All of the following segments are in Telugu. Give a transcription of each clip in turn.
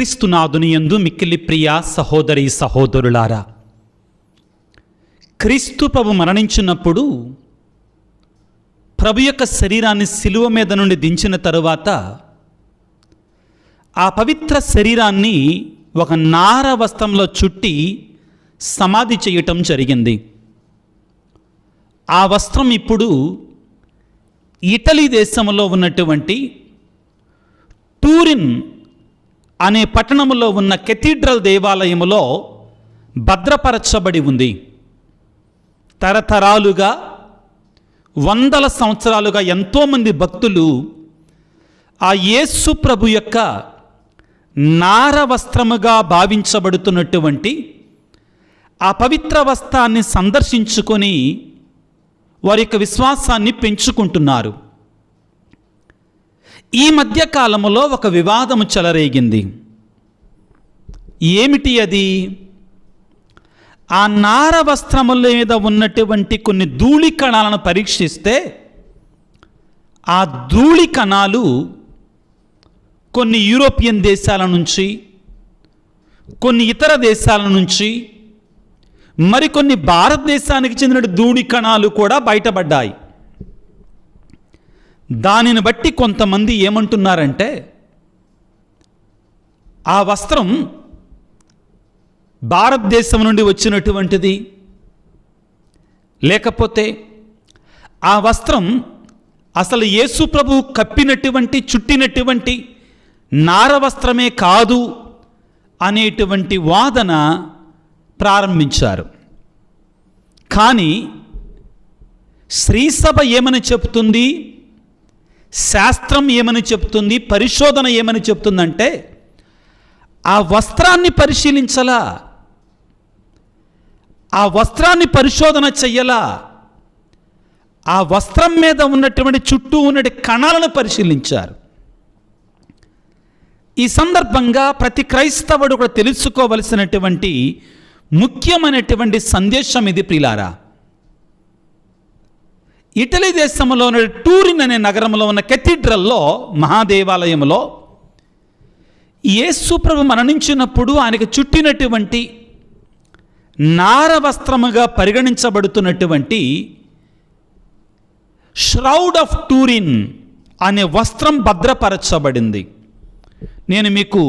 క్రీస్తునాథుని యందు మిక్కిలి ప్రియ సహోదరి సహోదరులారా, క్రీస్తు ప్రభు మరణించినప్పుడు ప్రభు యొక్క శరీరాన్ని శిలువ మీద నుండి దించిన తరువాత ఆ పవిత్ర శరీరాన్ని ఒక నార వస్త్రంలో చుట్టి సమాధి చేయటం జరిగింది. ఆ వస్త్రం ఇప్పుడు ఇటలీ దేశంలో ఉన్నటువంటి టూరిన్ అనే పట్టణంలో ఉన్న కెథీడ్రల్ దేవాలయములో భద్రపరచబడి ఉంది. తరతరాలుగా వందల సంవత్సరాలుగా ఎంతోమంది భక్తులు ఆ యేసు ప్రభు యొక్క నార వస్త్రముగా భావించబడుతున్నటువంటి ఆ పవిత్ర వస్త్రాన్ని సందర్శించుకొని వారి యొక్క విశ్వాసాన్ని పెంచుకుంటున్నారు. ఈ మధ్యకాలంలో ఒక వివాదము చెలరేగింది. ఏమిటి అది? ఆ నార వస్త్రముల మీద ఉన్నటువంటి కొన్ని ధూళి కణాలను పరీక్షిస్తే ఆ ధూళి కణాలు కొన్ని యూరోపియన్ దేశాల నుంచి, కొన్ని ఇతర దేశాల నుంచి, మరికొన్ని భారతదేశానికి చెందిన ధూళి కణాలు కూడా బయటపడ్డాయి. దానిని బట్టి కొంతమంది ఏమంటున్నారంటే ఆ వస్త్రం భారతదేశం నుండి వచ్చినటువంటిది, లేకపోతే ఆ వస్త్రం అసలు యేసు ప్రభు కప్పినటువంటి చుట్టినటువంటి నార వస్త్రమే కాదు అనేటువంటి వాదన ప్రారంభించారు. కానీ శ్రీసభ ఏమని చెప్తుంది, శాస్త్రం ఏమని చెప్తుంది, పరిశోధన ఏమని చెప్తుందంటే ఆ వస్త్రాన్ని పరిశీలించలా, ఆ వస్త్రాన్ని పరిశోధన చెయ్యలా, ఆ వస్త్రం మీద ఉన్నటువంటి చుట్టూ ఉన్నటువంటి కణాలను పరిశీలించారు. ఈ సందర్భంగా ప్రతి క్రైస్తవుడు కూడా తెలుసుకోవలసినటువంటి ముఖ్యమైనటువంటి సందేశం ఇది ప్రియులారా. ఇటలీ దేశంలో ఉన్న టూరిన్ అనే నగరంలో ఉన్న కెథీడ్రల్లో మహాదేవాలయంలో యేసు ప్రభు మరణించినప్పుడు ఆయనకు చుట్టినటువంటి నార వస్త్రముగా పరిగణించబడుతున్నటువంటి ష్రౌడ్ ఆఫ్ టూరిన్ అనే వస్త్రం భద్రపరచబడింది. నేను మీకు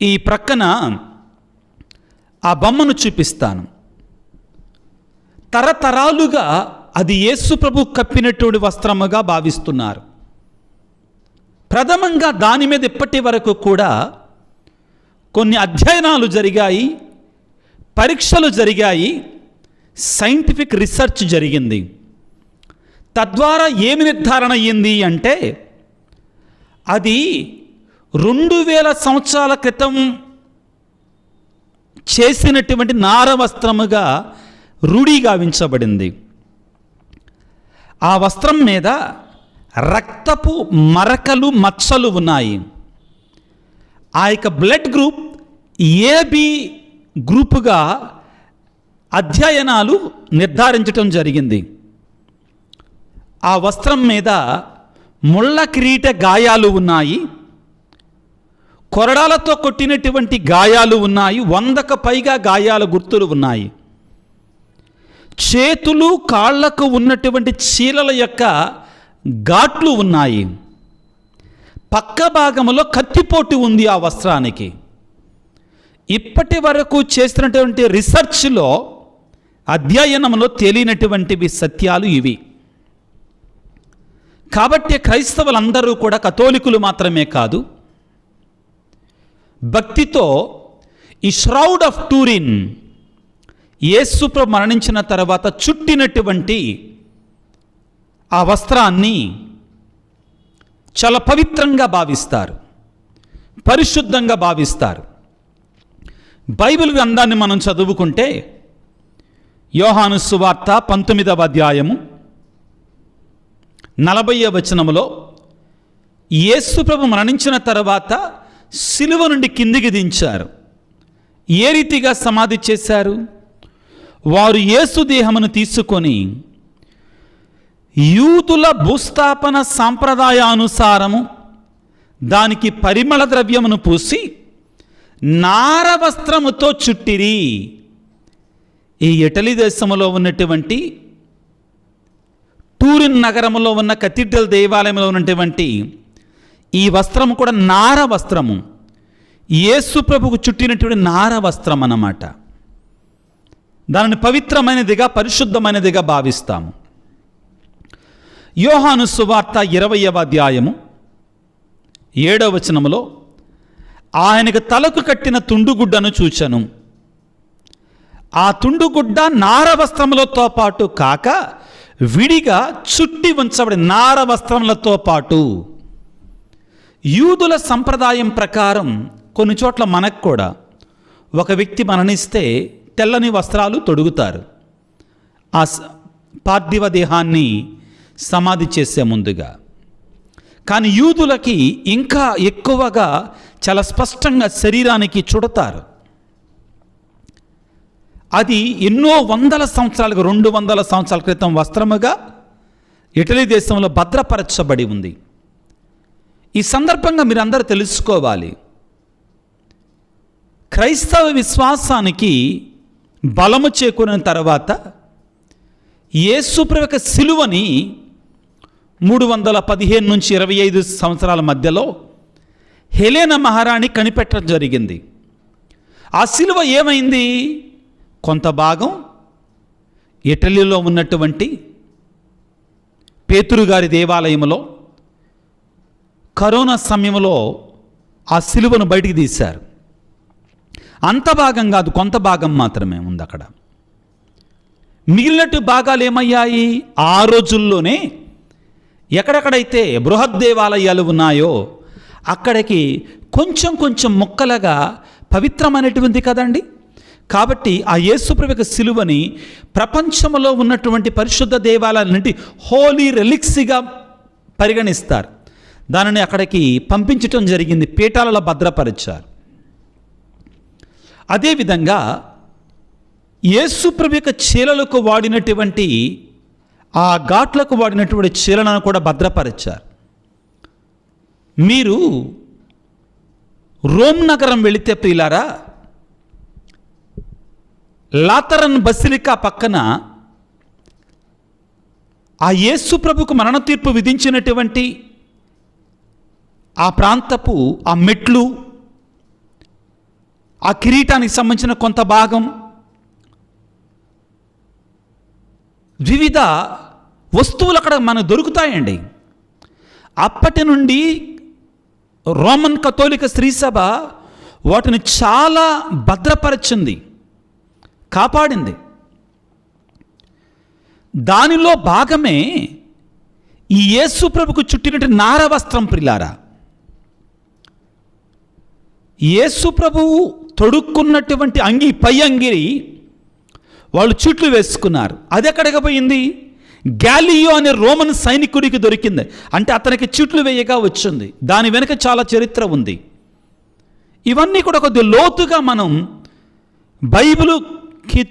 ఈ ప్రక్కన ఆ బొమ్మను చూపిస్తాను. తరతరాలుగా అది యేసు ప్రభు కప్పినటువంటి వస్త్రముగా భావిస్తున్నారు. ప్రథమంగా దాని మీద ఇప్పటి వరకు కూడా కొన్ని అధ్యయనాలు జరిగాయి, పరీక్షలు జరిగాయి, సైంటిఫిక్ రీసెర్చ్ జరిగింది. తద్వారా ఏమి నిర్ధారణ అయ్యింది అంటే అది 2000 సంవత్సరాల క్రితం చేసినటువంటి నార వస్త్రముగా రూఢీగావించబడింది. ఆ వస్త్రం మీద రక్తపు మరకలు, మచ్చలు ఉన్నాయి. ఆ యొక్క బ్లడ్ గ్రూప్ ఏబి గ్రూపుగా అధ్యయనాలు నిర్ధారించటం జరిగింది. ఆ వస్త్రం మీద ముళ్ళ కిరీట గాయాలు ఉన్నాయి, కొరడాలతో కొట్టినటువంటి గాయాలు ఉన్నాయి, 100కు పైగా గాయాల గుర్తులు ఉన్నాయి. చేతులు కాళ్లకు ఉన్నటువంటి చీలల యొక్క ఘాట్లు ఉన్నాయి. పక్క భాగంలో కత్తిపోటు ఉంది ఆ వస్త్రానికి. ఇప్పటి వరకు చేసినటువంటి రీసెర్చ్లో, అధ్యయనంలో తేలినటువంటివి సత్యాలు ఇవి. కాబట్టి క్రైస్తవులందరూ కూడా, కథోలికులు మాత్రమే కాదు, భక్తితో ఈ ష్రౌడ్ ఆఫ్ టూరిన్ యేసు ప్రభు మరణించిన తర్వాత చుట్టినటువంటి ఆ వస్త్రాన్ని చాలా పవిత్రంగా భావిస్తారు, పరిశుద్ధంగా భావిస్తారు. బైబిల్ గ్రంథాన్ని మనం చదువుకుంటే యోహాను సువార్త 19వ అధ్యాయము 40వ వచనములో యేసు ప్రభు మరణించిన తర్వాత సిలువ నుండి కిందికి దించారు. ఏ రీతిగా సమాధి చేశారు? వారు యేసు దేహమును తీసుకొని యూదుల భూస్థాపన సాంప్రదాయానుసారము దానికి పరిమళ ద్రవ్యమును పూసి నార వస్త్రముతో చుట్టిరి. ఈ ఇటలీ దేశంలో ఉన్నటువంటి టూరిన్ నగరంలో ఉన్న కథీడ్రల్ దేవాలయంలో ఉన్నటువంటి ఈ వస్త్రము కూడా నార వస్త్రము, యేసు ప్రభువుకు చుట్టినటువంటి నార వస్త్రం అన్నమాట. దానిని పవిత్రమైనదిగా, పరిశుద్ధమైనదిగా భావిస్తాము. యోహాను సువార్త 20వ అధ్యాయము 7వ వచనములో, ఆయనకు తలకు కట్టిన తుండుగుడ్డను చూచెను. ఆ తుండుగుడ్డ నార వస్త్రములతో పాటు కాక విడిగా చుట్టి ఉంచబడి, నార వస్త్రములతో పాటు. యూదుల సంప్రదాయం ప్రకారం కొన్ని చోట్ల మనకు కూడా ఒక వ్యక్తి మరణిస్తే తెల్లని వస్త్రాలు తొడుగుతారు ఆ పార్థివ దేహాన్ని సమాధి చేసే ముందుగా. కానీ యూదులకి ఇంకా ఎక్కువగా చాలా స్పష్టంగా శరీరానికి చుడతారు. అది ఎన్నో వందల సంవత్సరాలుగా, 200 సంవత్సరాల క్రితం వస్త్రముగా ఇటలీ దేశంలో భద్రపరచబడి ఉంది. ఈ సందర్భంగా మీరందరూ తెలుసుకోవాలి, క్రైస్తవ విశ్వాసానికి బలము చేకూరిన తర్వాత యేసు ప్రభు యొక్క సిలువని 315 నుంచి 25 సంవత్సరాల మధ్యలో హెలెనా మహారాణి కనిపెట్టడం జరిగింది. ఆ సిలువ ఏమైంది? కొంత భాగం ఇటలీలో ఉన్నటువంటి పేతురు గారి దేవాలయంలో కరోనా సమయంలో ఆ సిలువను బయటికి తీశారు. అంత భాగం కాదు, కొంత భాగం మాత్రమే ఉంది అక్కడ. మిగిలినట్టు భాగాలు ఏమయ్యాయి? ఆ రోజుల్లోనే ఎక్కడెక్కడైతే బృహత్ దేవాలయాలు ఉన్నాయో అక్కడికి కొంచెం కొంచెం ముక్కలుగా పవిత్రమైనటువంటి కదండి. కాబట్టి ఆ యేసుప్రభు యొక్క సిలువని ప్రపంచంలో ఉన్నటువంటి పరిశుద్ధ దేవాలయాలన్నింటి హోలీ రెలిక్సీగా పరిగణిస్తారు. దానిని అక్కడికి పంపించటం జరిగింది, పీఠాలలో భద్రపరిచారు. అదేవిధంగా యేసుప్రభు యొక్క చీలలకు వాడినటువంటి ఆ ఘాట్లకు వాడినటువంటి చీలను కూడా భద్రపరిచారు. మీరు రోమ్ నగరం వెళితే ప్రియులారా, లాతరన్ బసిలికా పక్కన ఆ యేసు ప్రభుకు మరణ తీర్పు విధించినటువంటి ఆ ప్రాంతపు ఆ మెట్లు, ఆ కిరీటానికి సంబంధించిన కొంత భాగం, వివిధ వస్తువులు అక్కడ మనకు దొరుకుతాయండి. అప్పటి నుండి రోమన్ కథోలిక శ్రీసభ వాటిని చాలా భద్రపరిచింది, కాపాడింది. దానిలో భాగమే ఈ యేసు ప్రభుకు చుట్టినట్టు నార వస్త్రం ప్రిలారా. యేసు ప్రభువు తొడుక్కున్నటువంటి అంగి, పై అంగిరి వాళ్ళు చుట్లు వేసుకున్నారు. అది ఎక్కడికి పోయింది? గ్యాలియో అనే రోమన్ సైనికుడికి దొరికింది. అంటే అతనికి చుట్లు వేయగా వచ్చింది. దాని వెనుక చాలా చరిత్ర ఉంది. ఇవన్నీ కూడా కొద్దిగా లోతుగా మనం బైబిలుకి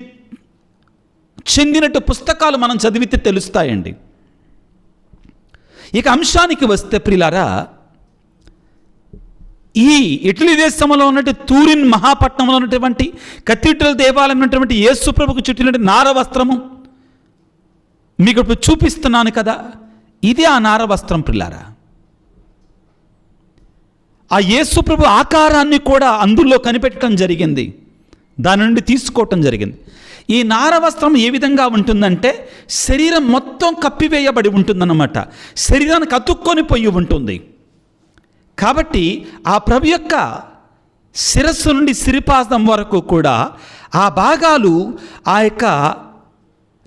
చెందినట్టు పుస్తకాలు మనం చదివితే తెలుస్తాయండి. ఇక అంశానికి వస్తే ప్రియులారా, ఈ ఇటలీ దేశంలో ఉన్నటువంటి తూరిన్ మహాపట్నంలో ఉన్నటువంటి కథీడ్రల్ దేవాలయం ఉన్నటువంటి యేసు ప్రభుకు చుట్టినటువంటి నార వస్త్రము మీకు ఇప్పుడు చూపిస్తున్నాను కదా, ఇది ఆ నార వస్త్రం ప్రియులారా. ఆ యేసు ప్రభు ఆకారాన్ని కూడా అందులో కనిపెట్టడం జరిగింది, దాని నుండి తీసుకోవటం జరిగింది. ఈ నార వస్త్రం ఏ విధంగా ఉంటుందంటే శరీరం మొత్తం కప్పివేయబడి ఉంటుందన్నమాట, శరీరానికి అతుక్కొని పోయి ఉంటుంది. కాబట్టి ఆ ప్రభు యొక్క శిరస్సు నుండి సిరిపాదం వరకు కూడా ఆ భాగాలు ఆ యొక్క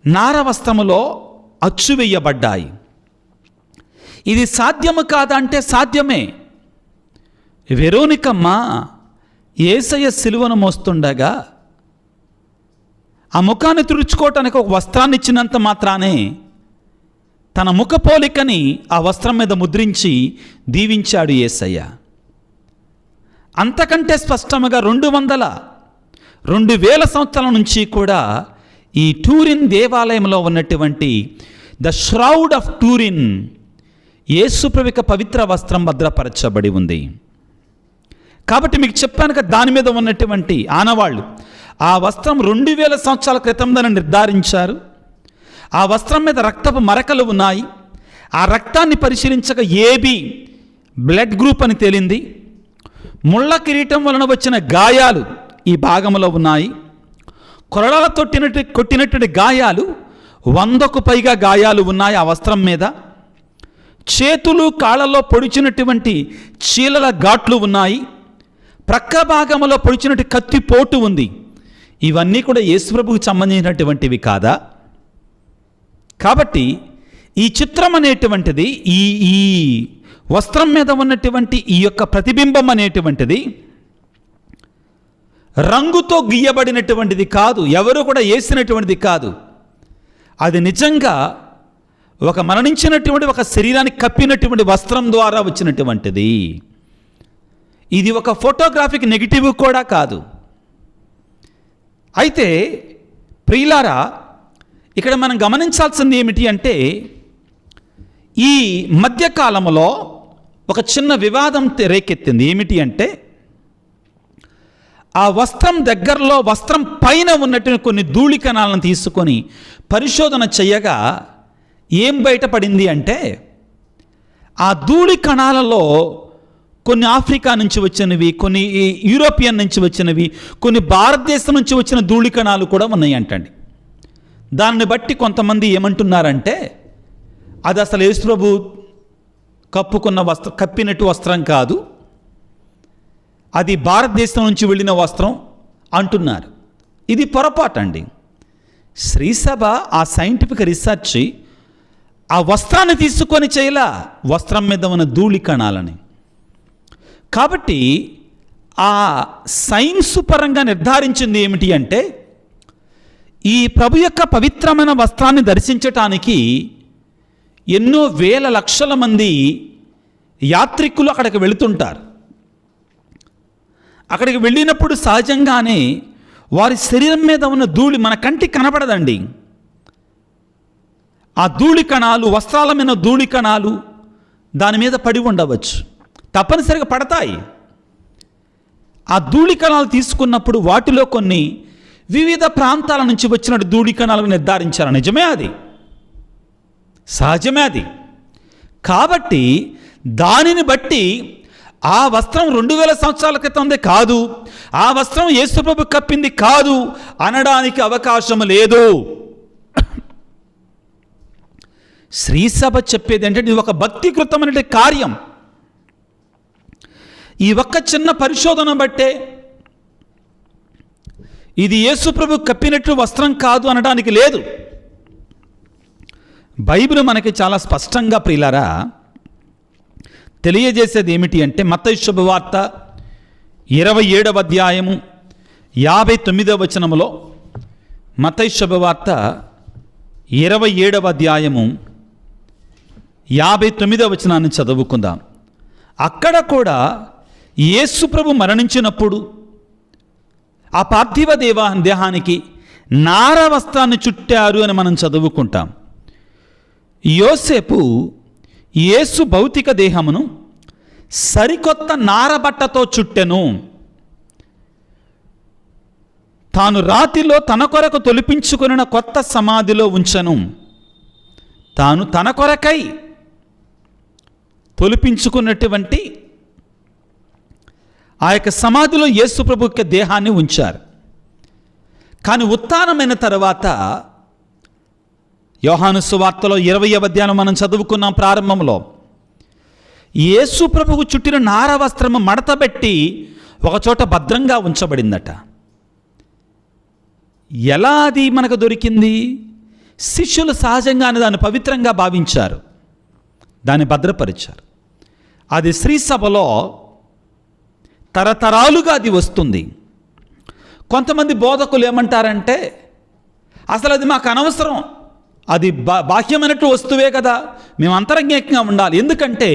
నార వస్త్రములో అచ్చువేయబడ్డాయి. ఇది సాధ్యము కాదంటే సాధ్యమే. వెరోనికమ్మ యేసయ్య సిలువను మోస్తుండగా ఆ ముఖాన్ని తుడుచుకోవటానికి ఒక వస్త్రాన్ని ఇచ్చినంత మాత్రానే తన ముఖ పోలికని ఆ వస్త్రం మీద ముద్రించి దీవించాడు యేసయ్య. అంతకంటే స్పష్టముగా 2000 సంవత్సరాల నుంచి కూడా ఈ టూరిన్ దేవాలయంలో ఉన్నటువంటి ద ష్రౌడ్ ఆఫ్ టూరిన్ యేసు ప్రభువు పవిత్ర వస్త్రం భద్రపరచబడి ఉంది. కాబట్టి మీకు చెప్పాను కదా, దాని మీద ఉన్నటువంటి ఆనవాళ్ళు. ఆ వస్త్రం 2000 సంవత్సరాల క్రితం దాన్ని నిర్ధారించారు. ఆ వస్త్రం మీద రక్తపు మరకలు ఉన్నాయి. ఆ రక్తాన్ని పరిశీలించగా ఏబి బ్లడ్ గ్రూప్ అని తేలింది. ముళ్ళ కిరీటం వలన వచ్చిన గాయాలు ఈ భాగంలో ఉన్నాయి. కొరడాలతో కొట్టినటువంటి గాయాలు 100కు పైగా గాయాలు ఉన్నాయి ఆ వస్త్రం మీద. చేతులు కాళ్ళలో పొడిచినటువంటి చీలల ఘాట్లు ఉన్నాయి. ప్రక్క భాగంలో పొడిచినట్టు కత్తి పోటు ఉంది. ఇవన్నీ కూడా యేసుప్రభువుకు సంబంధించినటువంటివి కాదా? కాబట్టి ఈ చిత్రం అనేటువంటిది, ఈ వస్త్రం మీద ఉన్నటువంటి ఈ యొక్క ప్రతిబింబం అనేటువంటిది రంగుతో గీయబడినటువంటిది కాదు, ఎవరు కూడా వేసినటువంటిది కాదు. అది నిజంగా ఒక మరణించినటువంటి ఒక శరీరాన్ని కప్పినటువంటి వస్త్రం ద్వారా వచ్చినటువంటిది. ఇది ఒక ఫోటోగ్రాఫిక్ నెగిటివ్ కూడా కాదు. అయితే ప్రియులారా, ఇక్కడ మనం గమనించాల్సింది ఏమిటి అంటే, ఈ మధ్యకాలంలో ఒక చిన్న వివాదం రేకెత్తింది. ఏమిటి అంటే, ఆ వస్త్రం దగ్గరలో వస్త్రం పైన ఉన్నటువంటి కొన్ని ధూళి కణాలను తీసుకొని పరిశోధన చేయగా ఏం బయటపడింది అంటే, ఆ ధూళి కణాలలో కొన్ని ఆఫ్రికా నుంచి వచ్చినవి, కొన్ని యూరోపియన్ నుంచి వచ్చినవి, కొన్ని భారతదేశం నుంచి వచ్చిన ధూళి కణాలు కూడా ఉన్నాయి అంటండి. దాన్ని బట్టి కొంతమంది ఏమంటున్నారంటే, అది అసలు యేసుప్రభు కప్పుకున్న వస్త్రం, కప్పినట్టు వస్త్రం కాదు, అది భారతదేశం నుంచి వెళ్ళిన వస్త్రం అంటున్నారు. ఇది పొరపాటు అండి. శ్రీసభ ఆ సైంటిఫిక్ రీసెర్చ్ ఆ వస్త్రాన్ని తీసుకొని చేయలా, వస్త్రం మీద ఉన్న ధూళి కణాలని. కాబట్టి ఆ సైన్స్ పరంగా నిర్ధారించింది ఏమిటి అంటే, ఈ ప్రభు యొక్క పవిత్రమైన వస్త్రాన్ని దర్శించటానికి ఎన్నో వేల లక్షల మంది యాత్రికులు అక్కడికి వెళుతుంటారు. అక్కడికి వెళ్ళినప్పుడు సహజంగానే వారి శరీరం మీద ఉన్న ధూళి మన కంటికి కనపడదండి. ఆ ధూళి కణాలు, వస్త్రాల మీద ధూళి కణాలు దాని మీద పడి ఉండవచ్చు, తప్పనిసరిగా పడతాయి. ఆ ధూళి కణాలు తీసుకున్నప్పుడు వాటిలో కొన్ని వివిధ ప్రాంతాల నుంచి వచ్చినట్టు ధూళి కణాలను నిర్ధారించారు. నిజమే, అది సహజమే అది. కాబట్టి దానిని బట్టి ఆ వస్త్రం 2000 సంవత్సరాల క్రితందే కాదు, ఆ వస్త్రం యేసుప్రభు కప్పింది కాదు అనడానికి అవకాశం లేదు. శ్రీసభ చెప్పేది అంటే, ఇది ఒక భక్తికృతమైన కార్యం. ఈ ఒక్క చిన్న పరిశోధన బట్టే ఇది యేసుప్రభు కప్పినట్టు వస్త్రం కాదు అనడానికి లేదు. బైబిల్ మనకి చాలా స్పష్టంగా ప్రియులారా తెలియజేసేది ఏమిటి అంటే, మత్తయి శుభవార్త 27వ అధ్యాయము 59వ వచనములో, మత్తయి శుభవార్త 27వ అధ్యాయము 59వ వచనాన్ని చదువుకుందాం. అక్కడ కూడా యేసుప్రభు మరణించినప్పుడు ఆ పార్థివ దేహానికి నార వస్త్రాన్ని చుట్టారు అని మనం చదువుకుంటాం. యోసేపు యేసు భౌతిక దేహమును సరికొత్త నారబట్టతో చుట్టెను. తాను రాతిలో తన కొరకు తొలిపించుకున్న కొత్త సమాధిలో ఉంచెను. తాను తన కొరకై తొలిపించుకున్నటువంటి ఆ యొక్క సమాధిలో యేసుప్రభు యొక్క దేహాన్ని ఉంచారు. కానీ ఉత్థానమైన తర్వాత యోహాను సువార్తలో 20వ అధ్యాయం మనం చదువుకున్నాం ప్రారంభంలో, యేసుప్రభువు చుట్టిన నార వస్త్రము మడతబెట్టి ఒకచోట భద్రంగా ఉంచబడిందట. ఎలా అది మనకు దొరికింది? శిష్యులు సహజంగానే దాన్ని పవిత్రంగా భావించారు, దాన్ని భద్రపరిచారు. అది శ్రీసభలో తరతరాలుగా అది వస్తుంది. కొంతమంది బోధకులు ఏమంటారంటే, అసలు అది మాకు అనవసరం, అది బాహ్యమైనట్టు వస్తువే కదా, మేము అంతరంగికంగా ఉండాలి. ఎందుకంటే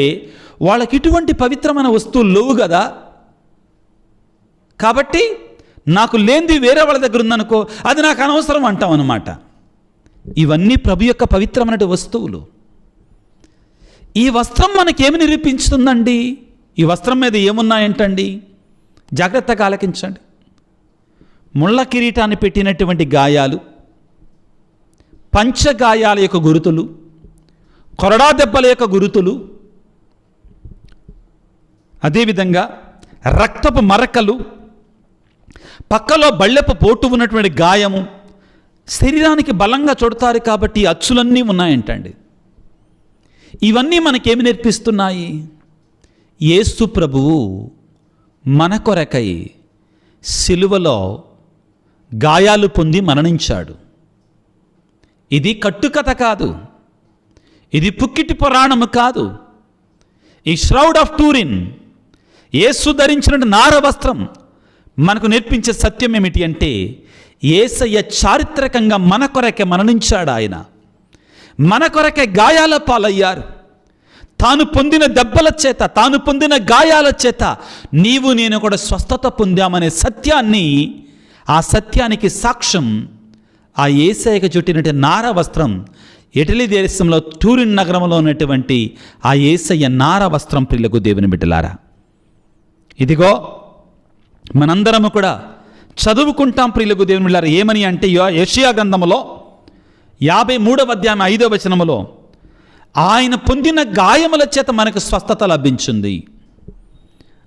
వాళ్ళకి ఇటువంటి పవిత్రమైన వస్తువులు లేవు కదా, కాబట్టి నాకు లేనిది వేరే వాళ్ళ దగ్గర ఉందనుకో, అది నాకు అనవసరం అంటాం అన్నమాట. ఇవన్నీ ప్రభు యొక్క పవిత్రమైన వస్తువులు. ఈ వస్త్రం మనకేమి నిరూపించుతుందండి? ఈ వస్త్రం మీద ఏమున్నాయంటండి? జాగ్రత్తగా ఆలకించండి. ముళ్ళ కిరీటాన్ని పెట్టినటువంటి గాయాలు, పంచగాయాల యొక్క గురుతులు, కొరడా దెబ్బల యొక్క గురుతులు, అదేవిధంగా రక్తపు మరకలు, పక్కలో బళ్ళెపు పోటు ఉన్నటువంటి గాయము, శరీరానికి బలంగా చుడతారు కాబట్టి అచ్చులన్నీ ఉన్నాయంటండి. ఇవన్నీ మనకేమి నేర్పిస్తున్నాయి? యేసు ప్రభువు మన కొరకై సిలువలో గాయాలు పొంది మరణించాడు. ఇది కట్టుకథ కాదు, ఇది పుక్కిటి పురాణము కాదు. ఈ ష్రౌడ్ ఆఫ్ టూరిన్, యేసు ధరించిన నార వస్త్రం మనకు నేర్పించే సత్యం ఏమిటి అంటే, యేసయ్య చారిత్రకంగా మన కొరకే మరణించాడు. ఆయన మన కొరకే గాయాల పాలయ్యారు. తాను పొందిన దెబ్బల చేత, తాను పొందిన గాయాల చేత నీవు నేను కూడా స్వస్థత పొందామనే సత్యాన్ని, ఆ సత్యానికి సాక్ష్యం ఆ యేసయ్యకు చుట్టినటువంటి నార వస్త్రం, ఇటలీ దేశంలో టూరిన్ నగరంలో ఉన్నటువంటి ఆ యేసయ్య నార వస్త్రం. ప్రియులకు దేవుని బిడ్డలారా, ఇదిగో మనందరము కూడా చదువుకుంటాం. ప్రియులకు దేవుని బిడ్డలారా, ఏమని అంటే యెషయా గ్రంథములో 53వ అధ్యాయం 5వ వచనములో, ఆయన పొందిన గాయముల చేత మనకు స్వస్థత లభించింది,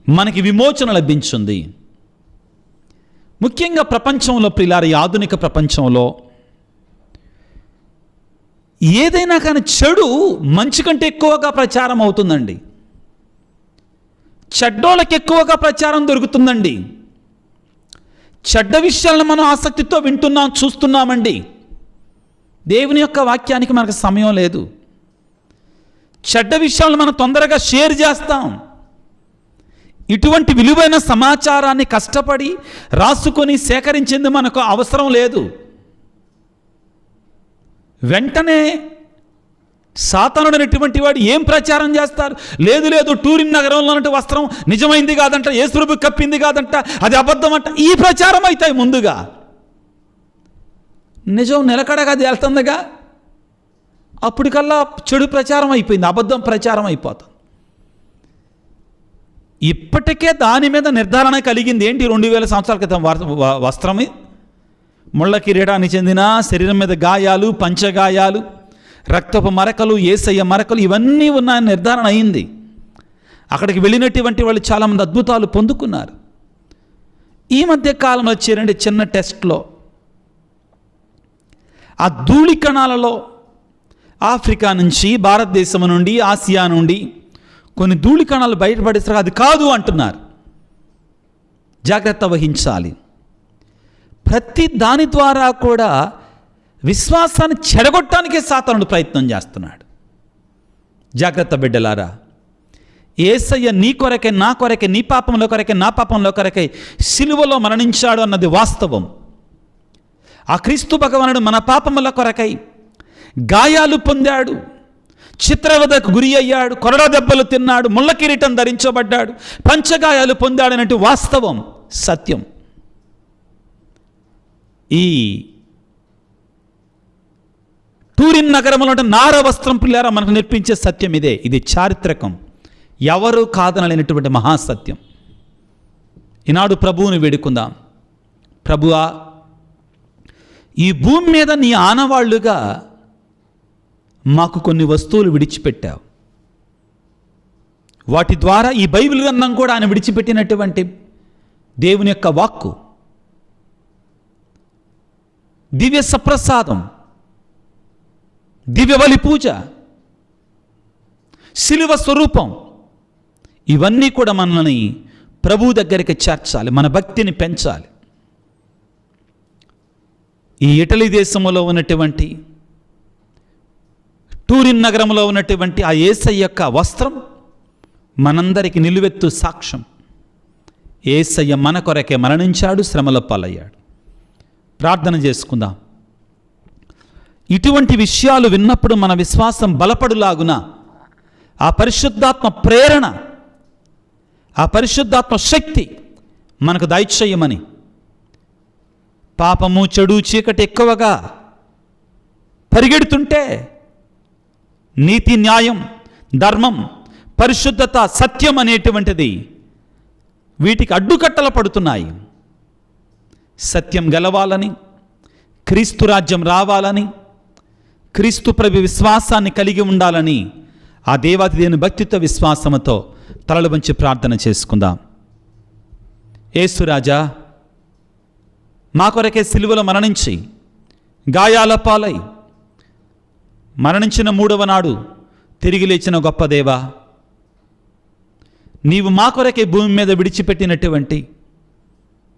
మనకి విమోచన లభించింది. ముఖ్యంగా ప్రపంచంలో ప్రియులారా, ఈ ఆధునిక ప్రపంచంలో ఏదైనా కానీ చెడు మంచి కంటే ఎక్కువగా ప్రచారం అవుతుందండి. చెడ్డోళ్ళకి ఎక్కువగా ప్రచారం దొరుకుతుందండి. చెడ్డ విషయాలను మనం ఆసక్తితో వింటున్నాం, చూస్తున్నామండి. దేవుని యొక్క వాక్యానికి మనకు సమయం లేదు. చెడ్డ విషయాలను మనం తొందరగా షేర్ చేస్తాం. ఇటువంటి విలువైన సమాచారాన్ని కష్టపడి రాసుకొని సేకరించేందుకు మనకు అవసరం లేదు. వెంటనే సాతానుడైనటువంటి వాడు ఏం ప్రచారం చేస్తారు? లేదు టూరిన్ నగరంలో ఉన్నటువంటి వస్త్రం నిజమైంది కాదంట, యేసు ప్రభువు కప్పింది కాదంట, అది అబద్ధం అంట. ఈ ప్రచారం అవుతాయి ముందుగా. నిజం నిలకడగా తేలుతుందిగా, అప్పటికల్లా చెడు ప్రచారం అయిపోయింది, అబద్ధం ప్రచారం అయిపోతుంది. ఇప్పటికే దాని మీద నిర్ధారణ కలిగింది. ఏంటి? 2000 సంవత్సరాల క్రితం వస్త్రమే, ముళ్ళ కిరీటానికి చెందిన శరీరం మీద గాయాలు, పంచగాయాలు, రక్తపు మరకలు, యేసయ్య మరకలు, ఇవన్నీ ఉన్నాయని నిర్ధారణ అయింది. అక్కడికి వెళ్ళినటువంటి వాళ్ళు చాలామంది అద్భుతాలు పొందుకున్నారు. ఈ మధ్య కాలంలో చేరండి చిన్న టెస్ట్లో ఆ ధూళి కణాలలో ఆఫ్రికా నుంచి, భారతదేశం నుండి, ఆసియా నుండి కొన్ని ధూళి కణాలు బయటపడేస్తారు. అది కాదు అంటున్నారు. జాగ్రత్త వహించాలి. ప్రతి దాని ద్వారా కూడా విశ్వాసాన్ని చెడగొట్టడానికే సాతానుడు ప్రయత్నం చేస్తున్నాడు. జాగ్రత్త బిడ్డలారా, యేసయ్య నీ కొరకే, నా కొరకే, నీ పాపంలో కొరకే, నా పాపంలో కొరకే సిలువలో మరణించాడు అన్నది వాస్తవం. ఆ క్రీస్తు భగవానుడు మన పాపముల కొరకై గాయాలు పొందాడు, చిత్రవధకు గురి అయ్యాడు, కొరడా దెబ్బలు తిన్నాడు, ముళ్ళ కిరీటం ధరించబడ్డాడు, పంచగాయాలు పొందాడనేటి వాస్తవం, సత్యం. ఈ టూరిన్ నగరంలో నార వస్త్రం పిల్లారా మనకు నేర్పించే సత్యం ఇదే. ఇది చారిత్రకం, ఎవరు కాదనలేనటువంటి మహాసత్యం. ఈనాడు ప్రభువుని వేడుకుందాం. ప్రభువా, ఈ భూమి మీద నీ ఆనవాళ్లుగా మాకు కొన్ని వస్తువులు విడిచిపెట్టావు. వాటి ద్వారా ఈ బైబిల్ గ్రంథం కూడా ఆయన విడిచిపెట్టినటువంటి దేవుని యొక్క వాక్కు, దివ్య సప్రసాదం, దివ్య బలి పూజ, శిలువ స్వరూపం, ఇవన్నీ కూడా మనల్ని ప్రభువు దగ్గరికి చేర్చాలి, మన భక్తిని పెంచాలి. ఈ ఇటలీ దేశంలో ఉన్నటువంటి టూరిన్ నగరంలో ఉన్నటువంటి ఆ యేసయ్య యొక్క వస్త్రం మనందరికి నిలువెత్తు సాక్ష్యం. యేసయ్య మన కొరకే మరణించాడు, శ్రమల పాలయ్యాడు. ప్రార్థన చేసుకుందాం. ఇటువంటి విషయాలు విన్నప్పుడు మన విశ్వాసం బలపడులాగున ఆ పరిశుద్ధాత్మ ప్రేరణ, ఆ పరిశుద్ధాత్మ శక్తి మనకు దయచేయమని, పాపము, చెడు, చీకటి ఎక్కువగా పరిగెడుతుంటే నీతి, న్యాయం, ధర్మం, పరిశుద్ధత, సత్యం అనేటువంటిది వీటికి అడ్డుకట్టలు పడుతున్నాయి. సత్యం గెలవాలని, క్రీస్తు రాజ్యం రావాలని, క్రీస్తు ప్రభు విశ్వాసాన్ని కలిగి ఉండాలని ఆ దేవాది దేవుని భక్తితో విశ్వాసంతో తలలు వంచి ప్రార్థన చేసుకుందాం. యేసురాజా, మా కొరకే సిలువలో మరణించి గాయాల పాలై మరణించిన 3వ నాడు తిరిగి లేచిన గొప్ప దేవా, నీవు మా కొరకే భూమి మీద విడిచిపెట్టినటువంటి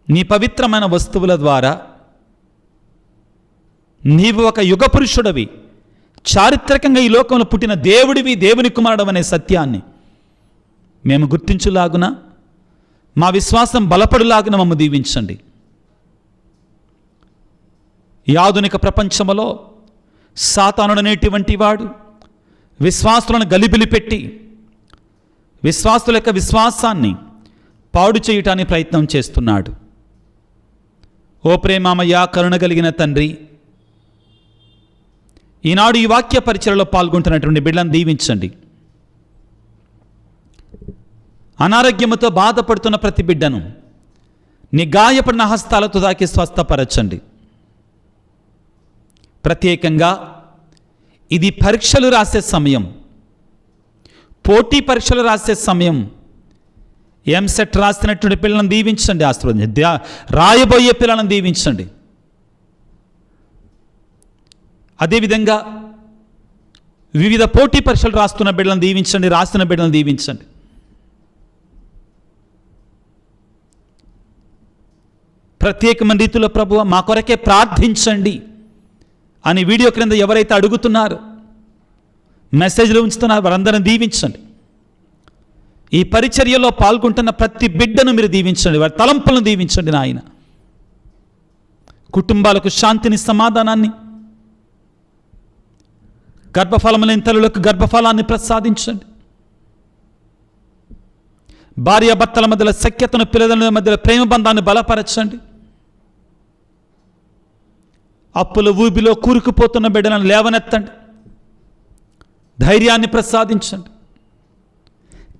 నీ పవిత్రమైన వస్తువుల ద్వారా నీవు ఒక యుగ పురుషుడవి, చారిత్రకంగా ఈ లోకంలో పుట్టిన దేవుడివి, దేవుని కుమారుడు అనే సత్యాన్ని మేము గుర్తించులాగున, మా విశ్వాసం బలపడులాగున మమ్మ దీవించండి. ఈ ఆధునిక ప్రపంచంలో సాతానుడనేటువంటి వాడు విశ్వాసులను గలిబిలి పెట్టి విశ్వాసుల యొక్క విశ్వాసాన్ని పాడు చేయటానికి ప్రయత్నం చేస్తున్నాడు. ఓ ప్రేమామయ్య, కరుణ కలిగిన తండ్రి, ఈనాడు ఈ వాక్య పరిచయలో పాల్గొంటున్నటువంటి బిడ్డలను దీవించండి. అనారోగ్యముతో బాధపడుతున్న ప్రతి బిడ్డను నీ గాయపడిన హస్తాలతో తాకి స్వస్థపరచండి. ప్రత్యేకంగా ఇది పరీక్షలు రాసే సమయం, పోటీ పరీక్షలు రాసే సమయం. ఎంసెట్ రాసినటువంటి పిల్లలను దీవించండి, ఆశీర్వదించండి. రాయబోయే పిల్లలను దీవించండి. అదేవిధంగా వివిధ పోటీ పరీక్షలు రాస్తున్న బిడ్డలను దీవించండి, రాస్తున్న బిడ్డలను దీవించండి. ప్రత్యేకమైన రీతిలో ప్రభువా మా కొరకే ప్రార్థించండి అని వీడియో క్రింద ఎవరైతే అడుగుతున్నారో, మెసేజ్లు ఉంచుతున్నారు, వారందరిని దీవించండి. ఈ పరిచర్యలో పాల్గొంటున్న ప్రతి బిడ్డను మీరు దీవించండి, వారి తలంపులను దీవించండి నాయన. కుటుంబాలకు శాంతిని, సమాధానాన్ని, గర్భఫలం లేని తల్లులకు గర్భఫలాన్ని ప్రసాదించండి. భార్యాభర్తల మధ్యలో సఖ్యతను, పిల్లల మధ్యలో ప్రేమ బంధాన్ని బలపరచండి. అప్పుల ఊబిలో కూరుకుపోతున్న బిడ్డలను లేవనెత్తండి, ధైర్యాన్ని ప్రసాదించండి.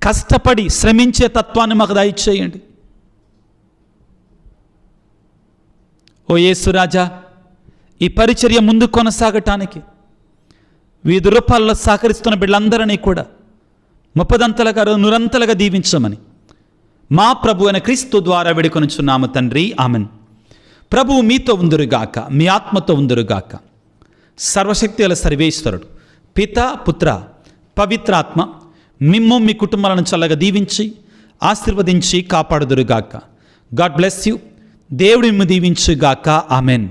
కష్టపడి శ్రమించే తత్వాన్ని మాకు దయచేయండి. ఓ యేసురాజా, ఈ పరిచర్య ముందు కొనసాగటానికి వివిధ రూపాల్లో సహకరిస్తున్న బిడ్డలందరినీ కూడా 30ంతలుగా 100ంతలుగా దీవించమని మా ప్రభు అయిన క్రీస్తు ద్వారా వేడుకొనుచున్నాము తండ్రి, ఆమెన్. ప్రభువు మీతో ఉందురుగాక, మీ ఆత్మతో ఉందురుగాక. సర్వశక్తి గల సర్వేశ్వరుడు పిత, పుత్ర, పవిత్రాత్మ మిమ్ము మీ కుటుంబాలను చల్లగా దీవించి ఆశీర్వదించి కాపాడుదురుగాక. God bless you. దేవుడు మిమ్ము దీవించుగాక. ఆమెన్.